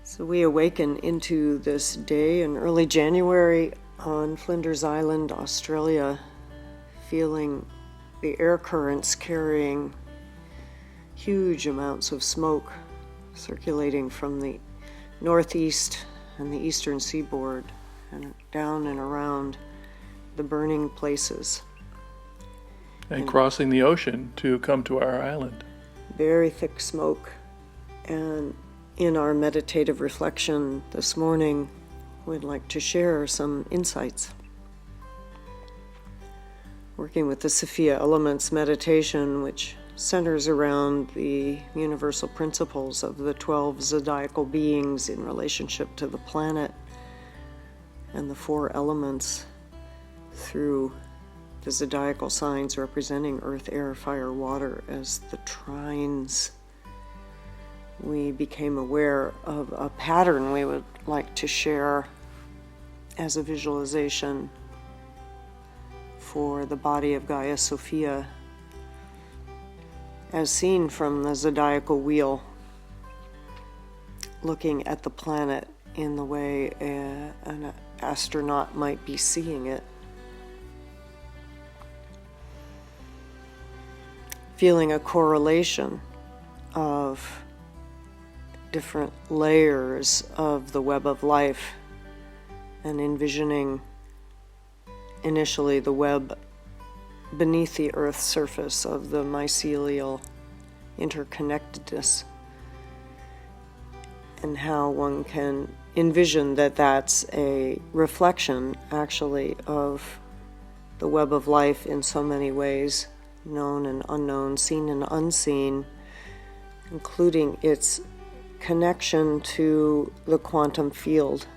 So we awaken into this day in early January on Flinders Island, Australia, feeling the air currents carrying huge amounts of smoke circulating from the northeast and the eastern seaboard and down and around the burning places. And crossing the ocean to come to our island. Very thick smoke. And in our meditative reflection this morning, we'd like to share some insights. Working with the Sophia Elements meditation, which centers around the universal principles of the 12 zodiacal beings in relationship to the planet and the 4 elements through the zodiacal signs representing earth, air, fire, water as the trines. We became aware of a pattern we would like to share as a visualization for the body of Gaia Sophia as seen from the zodiacal wheel, looking at the planet in the way an astronaut might be seeing it. Feeling a correlation of different layers of the web of life and envisioning initially the web beneath the Earth's surface of the mycelial interconnectedness and how one can envision that that's a reflection actually of the web of life in so many ways, known and unknown, seen and unseen, including its connection to the quantum field.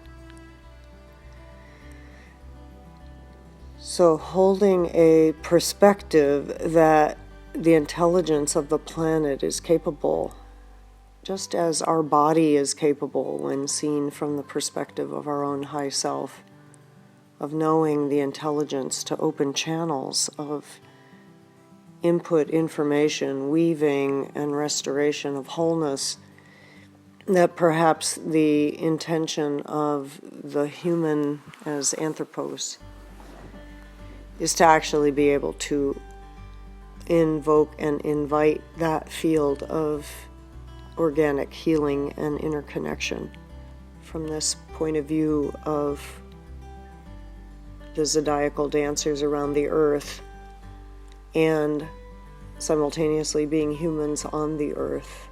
So holding a perspective that the intelligence of the planet is capable, just as our body is capable when seen from the perspective of our own high self, of knowing the intelligence to open channels of input information, weaving and restoration of wholeness, that perhaps the intention of the human as anthropos is to actually be able to invoke and invite that field of organic healing and interconnection from this point of view of the zodiacal dancers around the earth and simultaneously being humans on the earth,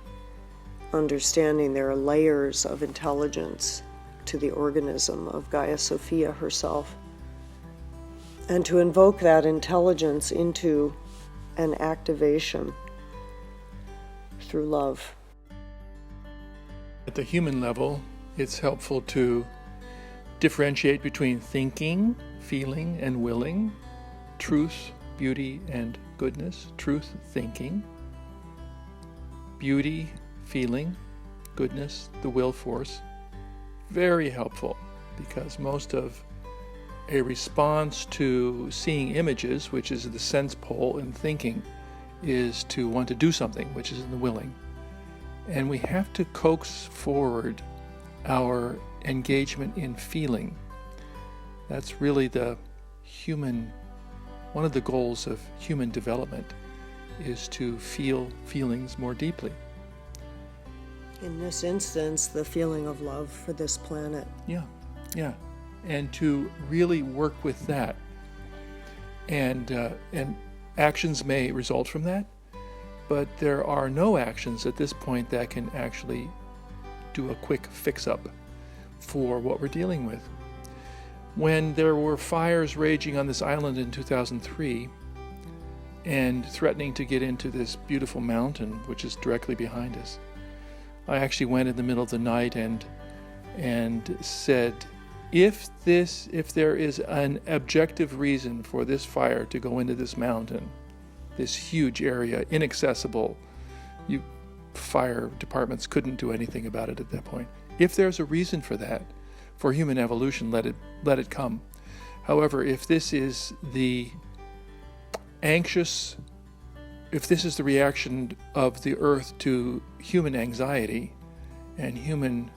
understanding there are layers of intelligence to the organism of Gaia Sophia herself, and to invoke that intelligence into an activation through love. At the human level, it's helpful to differentiate between thinking, feeling, and willing, truth, beauty, and goodness. Truth, thinking, beauty, feeling, goodness, the will force. Very helpful, because most of a response to seeing images, which is the sense pole in thinking, is to want to do something, which is in the willing. And we have to coax forward our engagement in feeling. That's really one of the goals of human development, is to feel feelings more deeply. In this instance, the feeling of love for this planet. Yeah. And to really work with that. And actions may result from that, but there are no actions at this point that can actually do a quick fix-up for what we're dealing with. When there were fires raging on this island in 2003 and threatening to get into this beautiful mountain, which is directly behind us, I actually went in the middle of the night and said, if there is an objective reason for this fire to go into this mountain, this huge area, inaccessible, fire departments couldn't do anything about it at that point. If there's a reason for that, for human evolution, let it come. However, if this is the reaction of the earth to human anxiety and human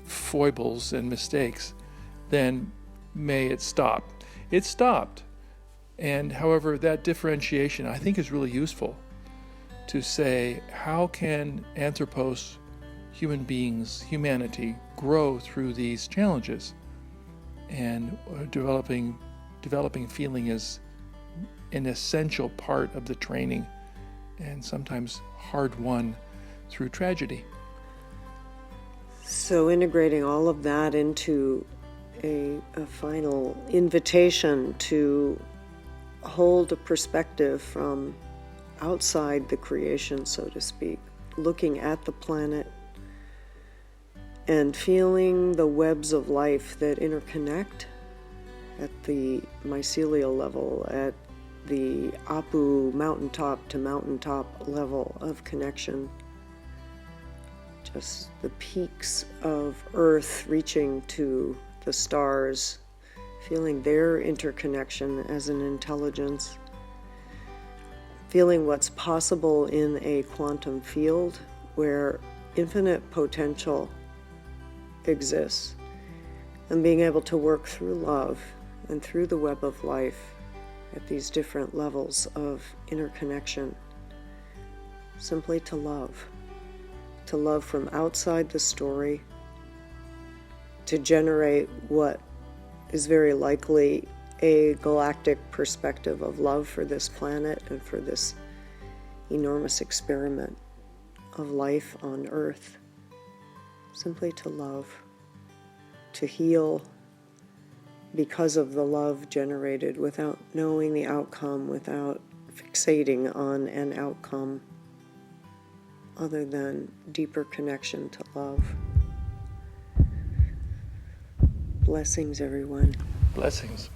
foibles and mistakes, then may it stop. It stopped. And however, that differentiation I think is really useful to say, how can anthropos, human beings, humanity, grow through these challenges? And developing feeling is an essential part of the training, and sometimes hard won through tragedy. So integrating all of that into a final invitation to hold a perspective from outside the creation, so to speak, looking at the planet and feeling the webs of life that interconnect at the mycelial level, at the Apu mountaintop to mountaintop level of connection. Just the peaks of Earth reaching to the stars, feeling their interconnection as an intelligence, feeling what's possible in a quantum field where infinite potential exists, and being able to work through love and through the web of life at these different levels of interconnection, simply to love from outside the story, to generate what is very likely a galactic perspective of love for this planet and for this enormous experiment of life on Earth. Simply to love, to heal because of the love generated, without knowing the outcome, without fixating on an outcome other than deeper connection to love. Blessings, everyone. Blessings.